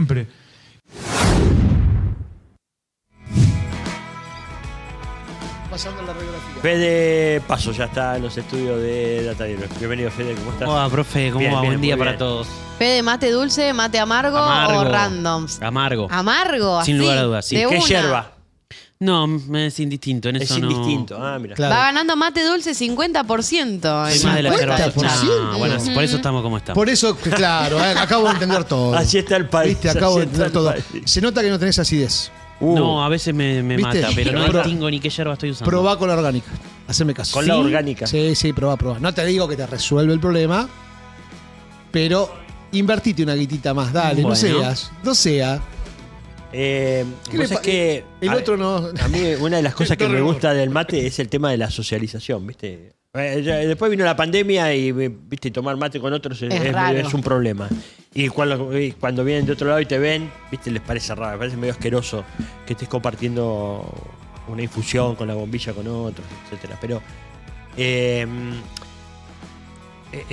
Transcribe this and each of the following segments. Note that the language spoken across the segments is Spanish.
siempre. Pasando la radiografía. Fede Paso ya está en los estudios de Data Diario. Bienvenido, Fede, ¿cómo estás? Hola, profe, ¿cómo Bien, va? bien, Buen día muy para bien. todos. Fede, mate dulce, mate amargo o randoms. Amargo. Amargo, Sin así, lugar a dudas, sí. de ¿Qué una. yerba? No, me es indistinto. En Es eso no. indistinto. Ah, mira. Claro. Va ganando mate dulce 50%. Soy más de la yerba. 50%. Ah, bueno, por eso estamos como estamos. Por eso, claro, acabo de entender todo. Así está el país. Viste, acabo así de entender está el todo. país. Se nota que no tenés acidez. No, a veces me ¿Viste? mata, pero no Pero- distingo ni qué yerba estoy usando. Probá con la orgánica. Haceme caso. Con la orgánica. Sí, probá. No te digo que te resuelve el problema, pero invertite una guitita más, dale, Bueno. no seas. ¿Qué ¿Qué le es pa- que el otro no- A mí una de las cosas que No me rebota. gusta del mate es el tema de la socialización, ¿viste? Después vino la pandemia y, viste, tomar mate con otros raro. es un problema. Y cuando vienen de otro lado y te ven, viste, les parece raro, les parece medio asqueroso que estés compartiendo una infusión con la bombilla con otros, etcétera. Pero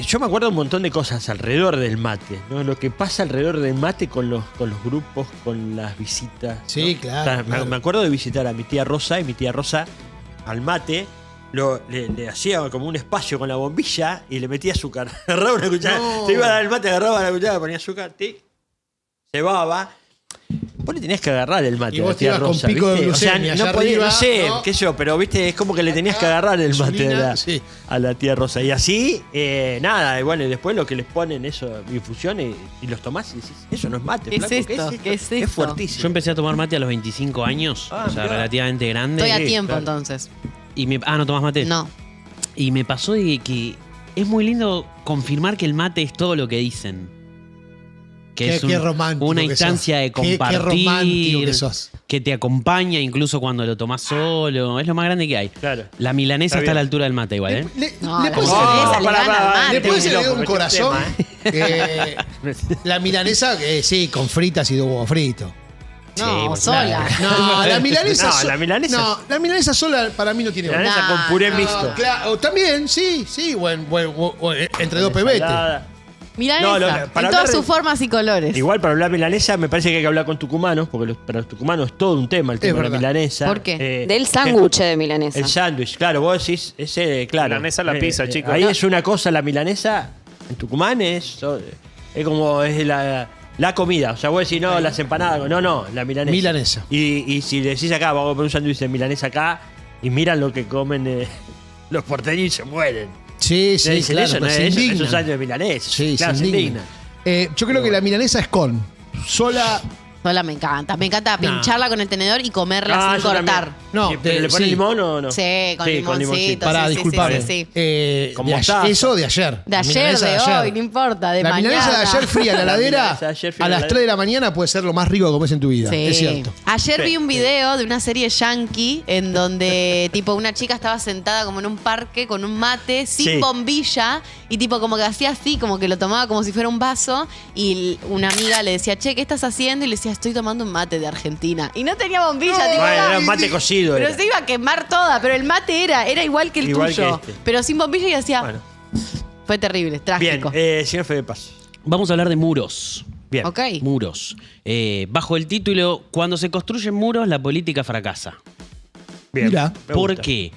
yo me acuerdo un montón de cosas alrededor del mate, ¿no? Lo que pasa alrededor del mate con los grupos, con las visitas. Sí, ¿no? claro, O sea, claro. Me acuerdo de visitar a mi tía Rosa, y mi tía Rosa al mate le hacía como un espacio con la bombilla y le metía azúcar. Agarraba una cuchara, No. te iba a dar el mate, agarraba la cuchara, ponía azúcar, tic, cebaba. Vos le tenías que agarrar el mate Y a vos la te tía ibas con Rosa, pico de ¿viste? O sea, glucemia no allá podía, arriba, no sé, ¿no? qué sé yo, pero viste, es como que le tenías que agarrar el mate Insulina, sí. a la tía Rosa. Y así, nada, y bueno, y después lo que les ponen eso, infusiones, y los tomás y decís, eso no es mate, ¿Qué es flaco, esto? ¿Qué es Es esto? fuertísimo. Yo empecé a tomar mate a los 25 años, Ah, o sea, mirá. relativamente grande. Estoy a Sí, tiempo claro. entonces. Y ¿no tomás mate? No. Y me pasó de que es muy lindo confirmar que el mate es todo lo que dicen. Que Qué- es qué romántico una que instancia sos. de Qué compartir. romántico que sos. Que te acompaña incluso cuando lo tomás solo. Es lo más grande que hay. Claro. La milanesa Está está a la bien. altura del mate igual, ¿eh? No, ¿Le la puedes milanesa le pará, gana pará, al pará, mate. ¿Le puedes Quilombo, agregar un qué corazón? tema, La milanesa, sí, con fritas y de huevo frito. No, pues, sola. No, la milanesa. No, la milanesa- No, la milanesa sola para mí no tiene valor. Milanesa No, con puré no. mixto. Claro, también, sí, entre dos pebetes. Ensalada. Milanesa, No, en para todas hablar sus de- formas y colores. Igual para hablar milanesa me parece que hay que hablar con tucumanos, porque para los tucumanos es todo un tema el tema de la verdad. milanesa. ¿Por qué? Del sándwich de milanesa. El sándwich, claro, vos decís, ese, claro. Milanesa a la pizza, chicos. Ahí es una cosa, la milanesa, en Tucumán es como es la comida. O sea, vos decís, no, las empanadas, no, la milanesa. Milanesa. Y si decís acá, vamos a poner un sándwich de milanesa acá, y miran lo que comen los porteños y se mueren. Sí, sí, Dicen, claro, eso no pero es, se eso es un indignan. sándwich de milanesa. Sí, claro, se indignan. Yo creo que la milanesa es con. Sola. Sola me encanta. Me encanta pincharla con el tenedor y comerla sin yo también. cortar. No, Sí, pero ¿le pones sí. limón o no? Sí, con limoncito. Pará, sí, disculpame. sí, sí. Con De mostaza. eso de ayer. De La ayer, milanesa de hoy, no importa, de la mañana. milanesa de ayer fría en la La heladera milanesa de ayer fría a en la las 3 de la mañana puede ser lo más rico que comes en tu vida. Sí. Es cierto. Ayer Sí, vi un video de una serie yankee en donde tipo una chica estaba sentada como en un parque con un mate sin Sí. bombilla y tipo como que hacía así, como que lo tomaba como si fuera un vaso y una amiga le decía, che, ¿qué estás haciendo? Y le decía, estoy tomando un mate de Argentina. Y no tenía bombilla, tipo, Bueno, era- era un mate cocido. pero era. se iba a quemar toda, pero el mate era igual que el Igual tuyo, que este. pero sin bombilla y hacía, Bueno, fue terrible, bien, trágico. señor Fede Paz. Vamos a hablar de muros. Bien. Ok. Muros. Bajo el título, cuando se construyen muros, la política fracasa. Bien. Mirá. Me ¿Por gusta. qué?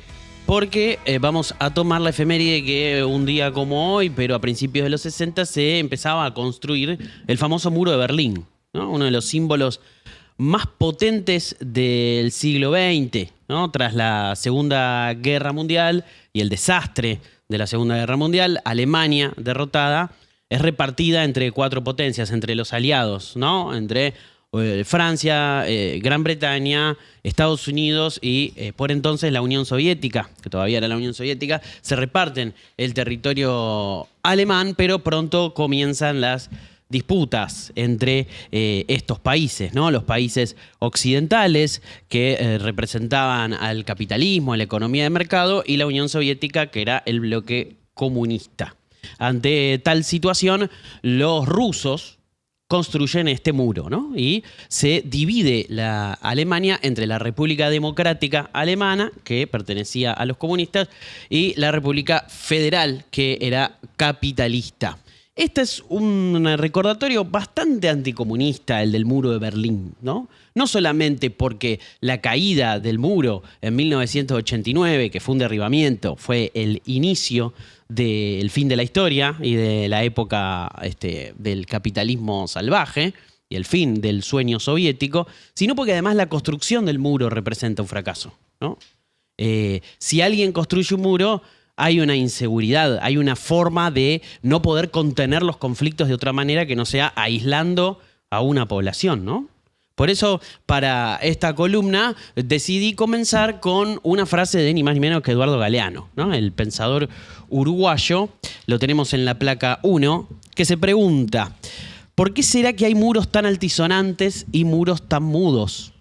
Porque vamos a tomar la efeméride que un día como hoy, pero a principios de los 60, se empezaba a construir el famoso muro de Berlín, ¿no? Uno de los símbolos más potentes del siglo XX, ¿no? Tras la Segunda Guerra Mundial y el desastre de la Segunda Guerra Mundial, Alemania, derrotada, es repartida entre cuatro potencias, entre los aliados, ¿no? Entre Francia, Gran Bretaña, Estados Unidos y por entonces la Unión Soviética, que todavía era la Unión Soviética, se reparten el territorio alemán, pero pronto comienzan las disputas entre estos países, ¿no? Los países occidentales que representaban al capitalismo, a la economía de mercado, y la Unión Soviética, que era el bloque comunista. Ante tal situación, los rusos construyen este muro, ¿no? Y se divide la Alemania entre la República Democrática Alemana, que pertenecía a los comunistas, y la República Federal, que era capitalista. Este es un recordatorio bastante anticomunista, el del muro de Berlín, ¿no? No solamente porque la caída del muro en 1989, que fue un derribamiento, fue el inicio del fin de la historia y de la época del capitalismo salvaje y el fin del sueño soviético, sino porque además la construcción del muro representa un fracaso, ¿no? Si alguien construye un muro, hay una inseguridad, hay una forma de no poder contener los conflictos de otra manera que no sea aislando a una población, ¿no? Por eso, para esta columna, decidí comenzar con una frase de ni más ni menos que Eduardo Galeano, ¿no? El pensador uruguayo, lo tenemos en la placa 1, que se pregunta: ¿por qué será que hay muros tan altisonantes y muros tan mudos?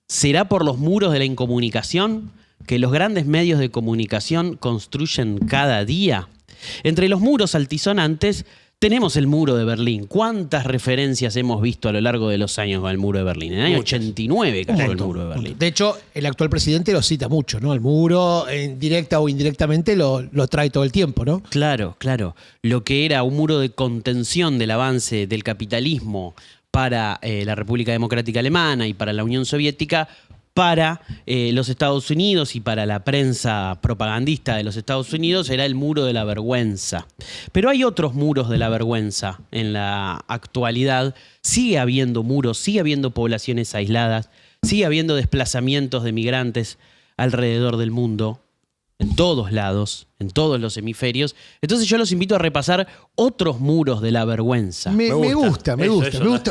¿Será por los muros de la incomunicación que los grandes medios de comunicación construyen cada día? Entre los muros altisonantes tenemos el muro de Berlín. ¿Cuántas referencias hemos visto a lo largo de los años al muro de Berlín? En el año 89 cayó el muro de Berlín. De hecho, el actual presidente lo cita mucho, ¿no? El muro, directa o indirectamente, lo trae todo el tiempo, ¿no? Claro, claro. Lo que era un muro de contención del avance del capitalismo para la República Democrática Alemana y para la Unión Soviética, para los Estados Unidos y para la prensa propagandista de los Estados Unidos, era el muro de la vergüenza. Pero hay otros muros de la vergüenza en la actualidad. Sigue habiendo muros, sigue habiendo poblaciones aisladas, sigue habiendo desplazamientos de migrantes alrededor del mundo, en todos lados, en todos los hemisferios. Entonces yo los invito a repasar otros muros de la vergüenza. Me gusta.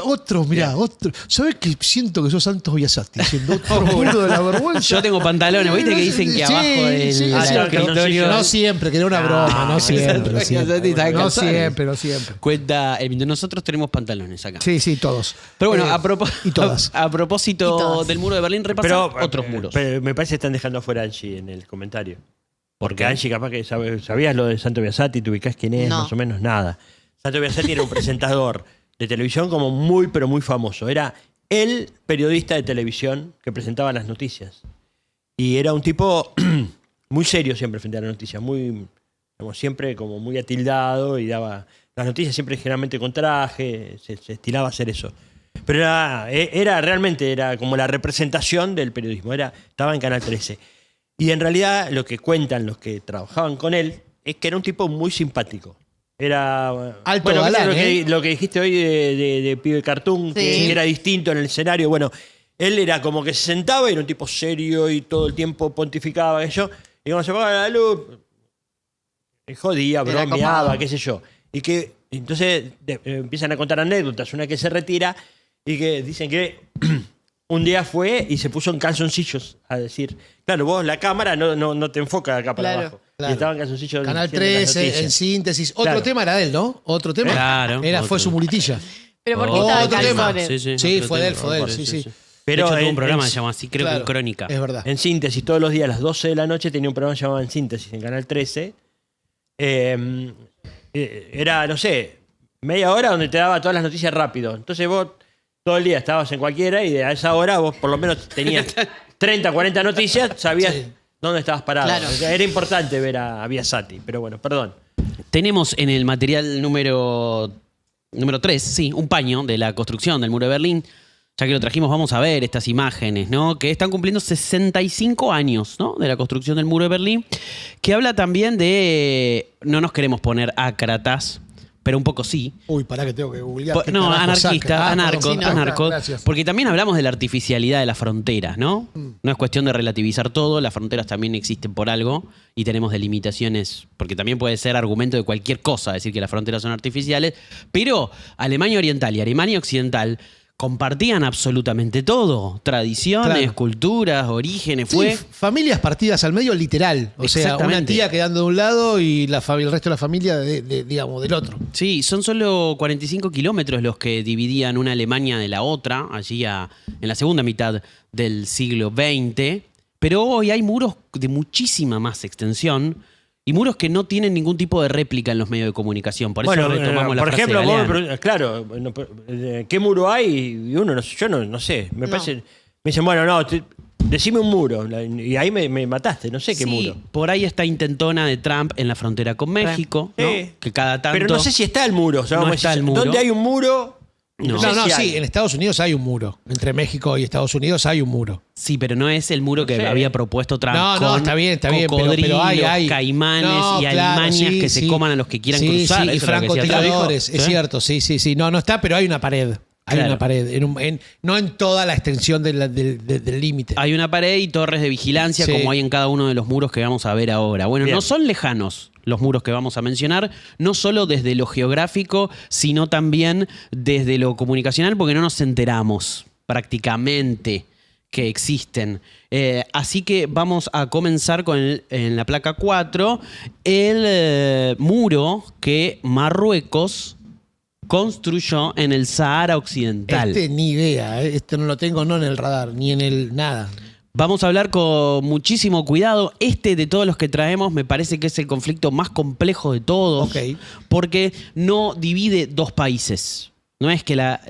Otros, mirá, otros. ¿Sabés que siento que sos Santos Biasati diciendo otro muro de la vergüenza? Yo tengo pantalones, ¿viste? Que dicen que abajo del escritorio... No siempre, que era una broma, no siempre. No siempre. Cuenta, nosotros tenemos pantalones acá. Sí, todos. Pero bueno, y todas. a propósito del muro de Berlín, repasar otros muros. Pero me parece que están dejando afuera a Angie en el comentario. Porque Angie, capaz que sabías lo de Santo Biasati, te ubicás quién es, más o menos nada. Santo Biasati era un presentador de televisión como muy, pero muy famoso. Era el periodista de televisión que presentaba las noticias. Y era un tipo muy serio siempre frente a las noticias, muy, como siempre, como muy atildado y daba las noticias siempre generalmente con traje, se estilaba a hacer eso. Pero realmente era como la representación del periodismo. Estaba en Canal 13. Y en realidad lo que cuentan los que trabajaban con él es que era un tipo muy simpático. Era alto, bueno, galán, lo que dijiste hoy de Pibe Cartoon, Sí. que era distinto en el escenario. Bueno, él era como que se sentaba y era un tipo serio y todo el tiempo pontificaba eso. Y cuando se apagaba la luz, jodía, Era bromeaba, copado. qué sé yo. Y que entonces empiezan a contar anécdotas. Una que se retira y que dicen que un día fue y se puso en calzoncillos a decir, claro, vos la cámara no te enfoca de acá para Claro, abajo. claro. Y estaba en calzoncillos. Canal diciendo las 13, en noticias. síntesis. Claro. Otro tema era de él, ¿no? Otro tema. Claro, Fue otro. su muletilla. Pero ¿por qué Oh, estaba en otro tema. calzones? Sí, otro fue de él, tema. sí. Pero de hecho, tuvo un en- programa en- que se llama así, creo que Claro, en Crónica. Es verdad. En síntesis, todos los días a las 12 de la noche tenía un programa llamado En Síntesis en Canal 13. Era, no sé, media hora donde te daba todas las noticias rápido. Entonces vos todo el día estabas en cualquiera y a esa hora vos por lo menos tenías 30, 40 noticias, sabías dónde estabas parado. Claro. O sea, era importante ver a Biasati, pero bueno, perdón. Tenemos en el material número 3, sí, un paño de la construcción del muro de Berlín. Ya que lo trajimos, vamos a ver estas imágenes, ¿no? Que están cumpliendo 65 años, ¿no? De la construcción del muro de Berlín. Que habla también de... No nos queremos poner ácratas, pero un poco sí. Uy, pará que tengo que googlear. ¿Qué No, carajo anarquista, saca? anarco, Perdón, sí, no, anarco. gracias. Porque también hablamos de la artificialidad de las fronteras, ¿no? No es cuestión de relativizar todo, las fronteras también existen por algo y tenemos delimitaciones, porque también puede ser argumento de cualquier cosa decir que las fronteras son artificiales, pero Alemania Oriental y Alemania Occidental compartían absolutamente todo, tradiciones, Claro. culturas, orígenes, Sí, fue... familias partidas al medio, literal. O sea, una Exactamente. tía quedando de un lado y el resto de la familia, digamos, del otro. Sí, son solo 45 kilómetros los que dividían una Alemania de la otra, allí en la segunda mitad del siglo XX. Pero hoy hay muros de muchísima más extensión y muros que no tienen ningún tipo de réplica en los medios de comunicación. Por eso retomamos la por frase ejemplo, de vos me Galeano. preguntas, claro, ¿qué muro hay? Y uno, yo no sé, me parece... Me dicen, bueno, no, Decime un muro. Y ahí me mataste, no sé qué Sí, muro. por ahí está intentona de Trump en la frontera con México, ¿no? Sí. Que cada tanto... Pero no sé si está el muro. O sea, No vamos a está decir, el muro. ¿dónde hay un muro? No. sé No, si sí, hay. en Estados Unidos hay un muro. Entre México y Estados Unidos hay un muro. Sí, pero no es el muro que No sé. había propuesto Trump. No, con está bien, pero cocodrilos, hay. caimanes No, y claro, alimañas sí, que se sí. coman a los que quieran Sí, cruzar. sí, y Eso es lo que decía Trump. francotiradores, es ¿Sí? cierto, sí. No está, pero hay una pared. Hay Claro. una pared. No en toda la extensión del límite. Hay una pared y torres de vigilancia Sí. como hay en cada uno de los muros que vamos a ver ahora. Bueno, Bien. no son lejanos los muros que vamos a mencionar, no solo desde lo geográfico, sino también desde lo comunicacional, porque no nos enteramos prácticamente que existen. Así que vamos a comenzar con en la placa 4, el muro que Marruecos construyó en el Sahara Occidental. Ni idea. Este no lo tengo no en el radar, ni en el nada. Vamos a hablar con muchísimo cuidado. Este de todos los que traemos me parece que es el conflicto más complejo de todos, Ok. porque no divide dos países. No es que la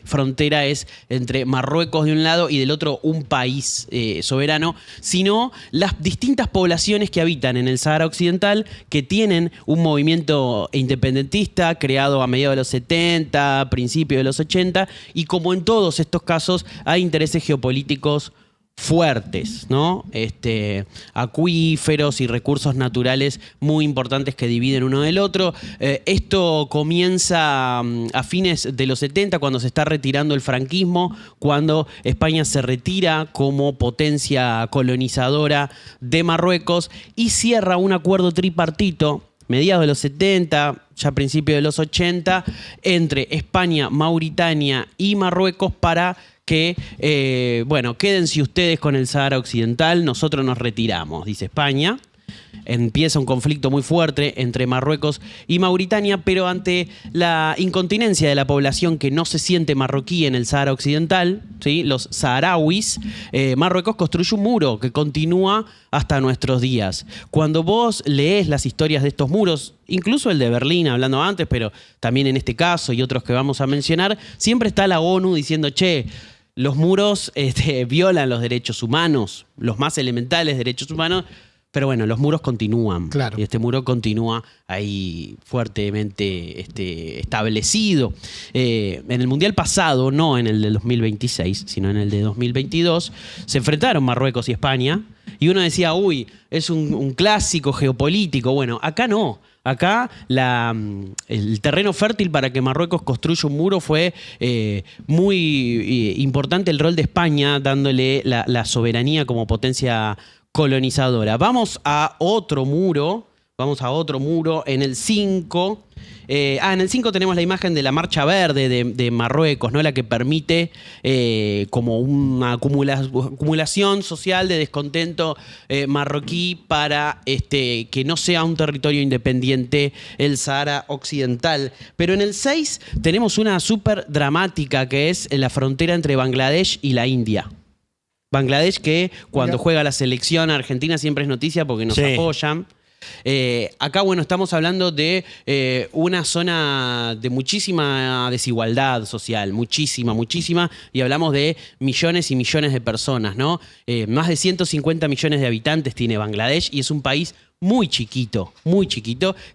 frontera es entre Marruecos de un lado y del otro un país soberano, sino las distintas poblaciones que habitan en el Sahara Occidental, que tienen un movimiento independentista creado a mediados de los 70, principios de los 80, y como en todos estos casos hay intereses geopolíticos fuertes, ¿no? Acuíferos y recursos naturales muy importantes que dividen uno del otro. Esto comienza a fines de los 70, cuando se está retirando el franquismo, cuando España se retira como potencia colonizadora de Marruecos y cierra un acuerdo tripartito mediados de los 70, ya principios de los 80, entre España, Mauritania y Marruecos para que, quédense ustedes con el Sahara Occidental, nosotros nos retiramos, dice España. Empieza un conflicto muy fuerte entre Marruecos y Mauritania, pero ante la incontinencia de la población que no se siente marroquí en el Sahara Occidental, ¿sí? Los saharauis, Marruecos construye un muro que continúa hasta nuestros días. Cuando vos lees las historias de estos muros, incluso el de Berlín, hablando antes, pero también en este caso y otros que vamos a mencionar, siempre está la ONU diciendo, che, los muros violan los derechos humanos, los más elementales derechos humanos. Pero bueno, los muros continúan. Claro. Y este muro continúa ahí fuertemente establecido. En el Mundial pasado, no en el de 2026, sino en el de 2022, se enfrentaron Marruecos y España. Y uno decía, uy, es un clásico geopolítico. Bueno, acá no. Acá el terreno fértil para que Marruecos construya un muro fue muy importante el rol de España, dándole la soberanía como potencia colonizadora. Vamos a otro muro en el 5. En el 5 tenemos la imagen de la Marcha Verde de Marruecos, ¿no? La que permite como una acumulación social de descontento marroquí para que no sea un territorio independiente el Sahara Occidental. Pero en el 6 tenemos una súper dramática que es la frontera entre Bangladesh y la India. Bangladesh, que cuando juega la selección argentina siempre es noticia porque nos apoyan. Acá, bueno, estamos hablando de una zona de muchísima desigualdad social, muchísima, y hablamos de millones y millones de personas, ¿no? Más de 150 millones de habitantes tiene Bangladesh y es un país muy chiquito,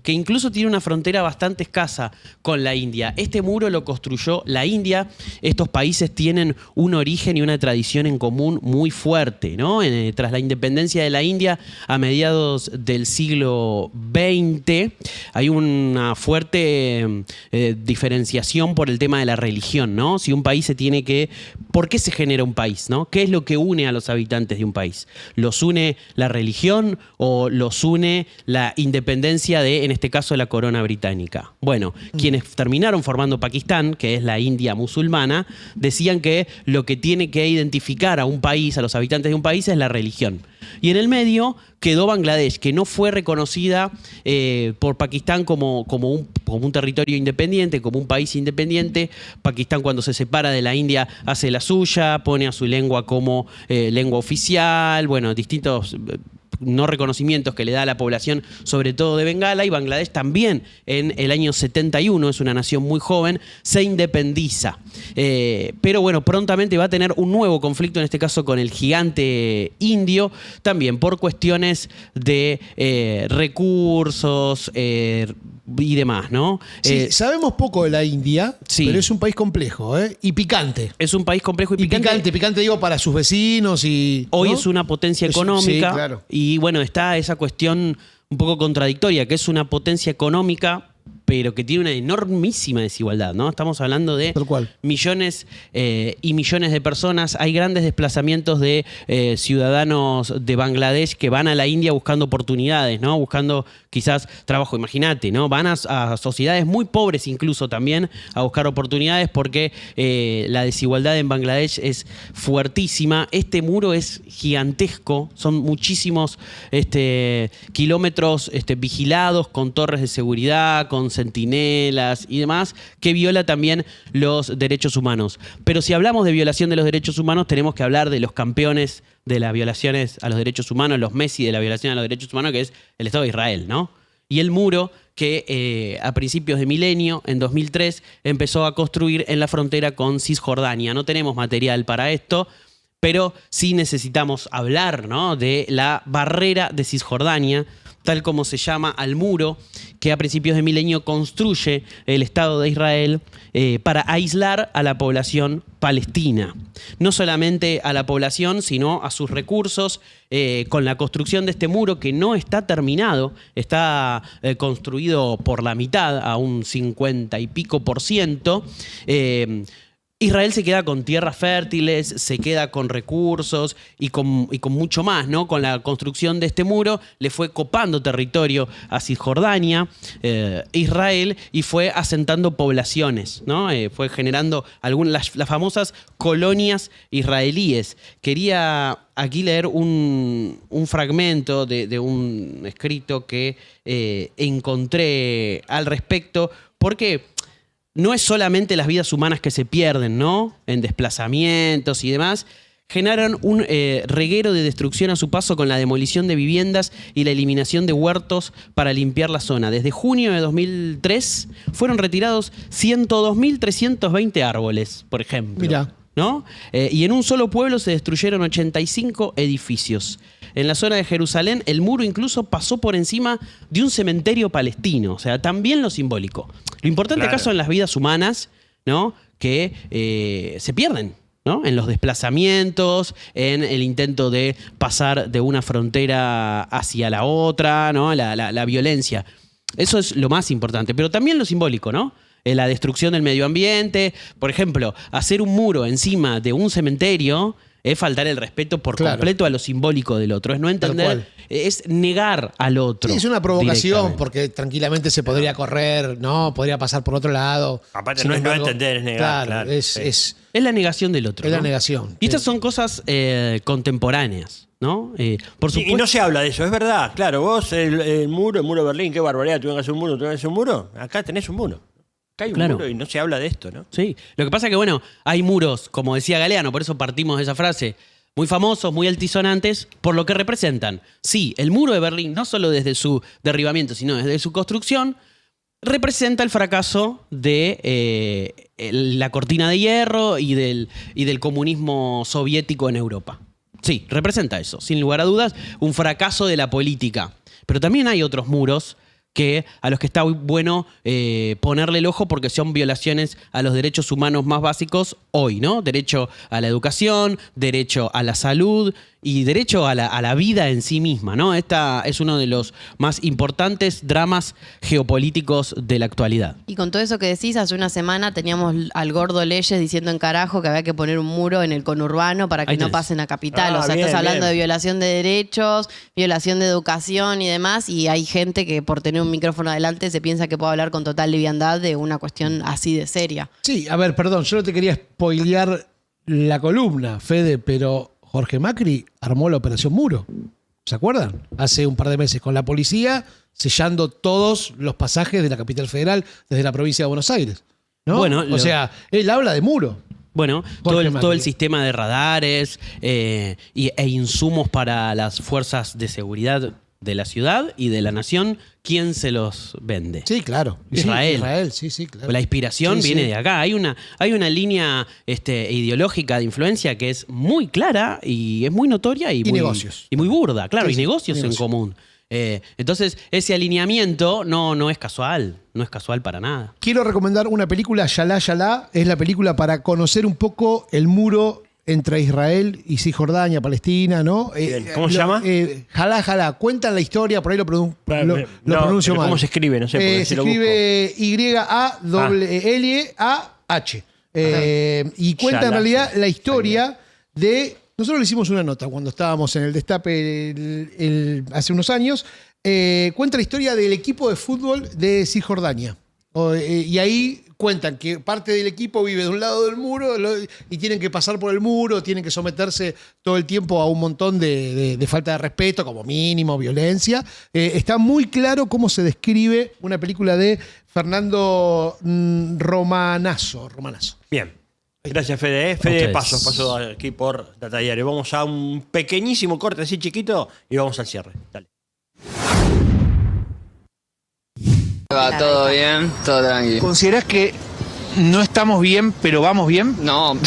que incluso tiene una frontera bastante escasa con la India. Este muro lo construyó la India. Estos países tienen un origen y una tradición en común muy fuerte, ¿no? Tras la independencia de la India a mediados del siglo XX, hay una fuerte diferenciación por el tema de la religión, ¿no? Si un país se tiene que... ¿Por qué se genera un país, no? ¿Qué es lo que une a los habitantes de un país? ¿Los une la religión o los une la independencia de, en este caso, la corona británica? Bueno, quienes terminaron formando Pakistán, que es la India musulmana, decían que lo que tiene que identificar a un país, a los habitantes de un país, es la religión. Y en el medio quedó Bangladesh, que no fue reconocida por Pakistán como un territorio independiente, como un país independiente. Pakistán, cuando se separa de la India, hace la suya, pone a su lengua como lengua oficial, bueno, distintos no reconocimientos que le da a la población, sobre todo de Bengala, y Bangladesh también en el año 71, es una nación muy joven, se independiza. Pero bueno, prontamente va a tener un nuevo conflicto, en este caso con el gigante indio, también por cuestiones de recursos y demás, ¿no? Sí, sabemos poco de la India, sí. pero es un país complejo, y picante. Es un país complejo y picante. Picante digo para sus vecinos y... Hoy ¿no? es una potencia económica. Sí, claro. Y bueno, está esa cuestión un poco contradictoria, que es una potencia económica, pero que tiene una enormísima desigualdad, ¿no? Estamos hablando de millones y millones de personas. Hay grandes desplazamientos de ciudadanos de Bangladesh que van a la India buscando oportunidades, ¿no? Buscando quizás trabajo, imagínate, ¿no? Van a sociedades muy pobres incluso también a buscar oportunidades porque la desigualdad en Bangladesh es fuertísima. Este muro es gigantesco, son muchísimos kilómetros vigilados con torres de seguridad, con centinelas y demás, que viola también los derechos humanos. Pero si hablamos de violación de los derechos humanos, tenemos que hablar de los campeones de las violaciones a los derechos humanos, los Messi de la violación a los derechos humanos, que es el Estado de Israel, ¿no? Y el muro que a principios de milenio, en 2003, empezó a construir en la frontera con Cisjordania. No tenemos material para esto, pero sí necesitamos hablar, ¿no?, de la barrera de Cisjordania, tal como se llama al muro que a principios de milenio construye el Estado de Israel para aislar a la población palestina. No solamente a la población, sino a sus recursos, con la construcción de este muro que no está terminado, está construido por la mitad, a un 50 y pico %. Israel se queda con tierras fértiles, se queda con recursos y con mucho más, ¿no? Con la construcción de este muro le fue copando territorio a Cisjordania, Israel, y fue asentando poblaciones, ¿no? Fue generando las famosas colonias israelíes. Quería aquí leer un fragmento de un escrito que encontré al respecto, porque no es solamente las vidas humanas que se pierden, ¿no?, en desplazamientos y demás. Generan un reguero de destrucción a su paso con la demolición de viviendas y la eliminación de huertos para limpiar la zona. Desde junio de 2003 fueron retirados 102.320 árboles, por ejemplo. Mirá. ¿No? Y en un solo pueblo se destruyeron 85 edificios. En la zona de Jerusalén, el muro incluso pasó por encima de un cementerio palestino. O sea, también lo simbólico. Lo importante acá son las vidas humanas, ¿no?, que se pierden, ¿no?, en los desplazamientos, en el intento de pasar de una frontera hacia la otra, ¿no?, la violencia. Eso es lo más importante. Pero también lo simbólico, ¿no? La destrucción del medio ambiente. Por ejemplo, hacer un muro encima de un cementerio es faltar el respeto por completo a lo simbólico del otro. Es no entender, es negar al otro. Sí, es una provocación porque tranquilamente se podría correr, ¿no? Podría pasar por otro lado. Aparte no es no entender, es negar. Claro, es la negación del otro. Es ¿no? la negación. Y estas son cosas contemporáneas, ¿no? Por supuesto. Y no se habla de eso, es verdad. Claro, vos, el muro de Berlín, qué barbaridad, tuvieron que hacer un muro, tuvieron que hacer un muro. Acá tenés un muro. Acá hay un muro y no se habla de esto, ¿no? Sí. Lo que pasa es que, bueno, hay muros, como decía Galeano, por eso partimos de esa frase, muy famosos, muy altisonantes, por lo que representan. Sí, el muro de Berlín, no solo desde su derribamiento, sino desde su construcción, representa el fracaso de la cortina de hierro y del comunismo soviético en Europa. Sí, representa eso, sin lugar a dudas, un fracaso de la política. Pero también hay otros muros a los que está bueno ponerle el ojo porque son violaciones a los derechos humanos más básicos hoy, ¿no? Derecho a la educación, derecho a la salud y derecho a la vida en sí misma, ¿no? Esta es uno de los más importantes dramas geopolíticos de la actualidad. Y con todo eso que decís, hace una semana teníamos al gordo Leyes diciendo en carajo que había que poner un muro en el conurbano para que no pasen a Capital. O sea, estás hablando de violación de derechos, violación de educación y demás, y hay gente que por tener un micrófono adelante se piensa que puede hablar con total liviandad de una cuestión así de seria. Sí, a ver, perdón, yo no te quería spoilear la columna, Fede, pero Jorge Macri armó la Operación Muro. ¿Se acuerdan? Hace un par de meses con la policía sellando todos los pasajes de la capital federal desde la provincia de Buenos Aires, ¿no? Bueno, o sea, él habla de muro. Bueno, Jorge todo el Macri. sistema de radares e insumos para las fuerzas de seguridad de la ciudad y de la nación, ¿quién se los vende? Sí, claro. Israel. Sí, Israel, sí, claro. La inspiración Sí, viene sí. de acá. Hay una línea ideológica de influencia que es muy clara y es muy notoria y, Y muy, negocios. y muy burda, claro, Sí, y sí, negocios en negocios. común. Entonces, ese alineamiento no es casual, no es casual para nada. Quiero recomendar una película, Yalá Yalá. Es la película para conocer un poco el muro entre Israel y Cisjordania, Palestina, ¿no? Bien. ¿Cómo se llama? Jalá Jalá. Cuentan la historia, por ahí lo No, pronuncio pero mal. ¿cómo se escribe? No sé, porque Se si lo escribe Y-A-L-A-H. Y cuenta en Yalá, realidad sí. la historia de... Nosotros le hicimos una nota cuando estábamos en el Destape hace unos años. Cuenta la historia del equipo de fútbol de Cisjordania. Y ahí cuentan que parte del equipo vive de un lado del muro y tienen que pasar por el muro, tienen que someterse todo el tiempo a un montón de falta de respeto, como mínimo, violencia. Está muy claro cómo se describe una película de Fernando Romanazo. Bien. Gracias, Fede. Fede, Ustedes. paso aquí por Data Diario. Vamos a un pequeñísimo corte así chiquito y vamos al cierre. Dale. Va todo bien, todo tranquilo. ¿Considerás que no estamos bien, pero vamos bien? No,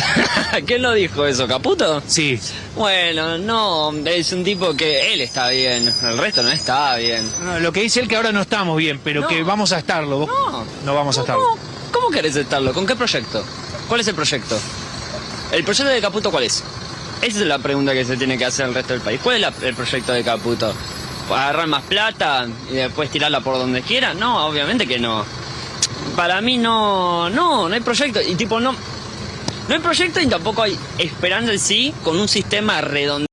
¿quién lo dijo eso? ¿Caputo? Sí. Bueno, no, es un tipo que él está bien, el resto no está bien. No, lo que dice él que ahora no estamos bien, pero No. que vamos a estarlo. ¿Vos? No. No vamos a estarlo. ¿Cómo querés estarlo? ¿Con qué proyecto? ¿Cuál es el proyecto? ¿El proyecto de Caputo cuál es? Esa es la pregunta que se tiene que hacer el resto del país. ¿Cuál es el proyecto de Caputo? ¿Agarrar más plata y después tirarla por donde quiera? No, obviamente que no. Para mí no hay proyecto. Y tipo, no hay proyecto y tampoco hay esperanza en sí con un sistema redondo.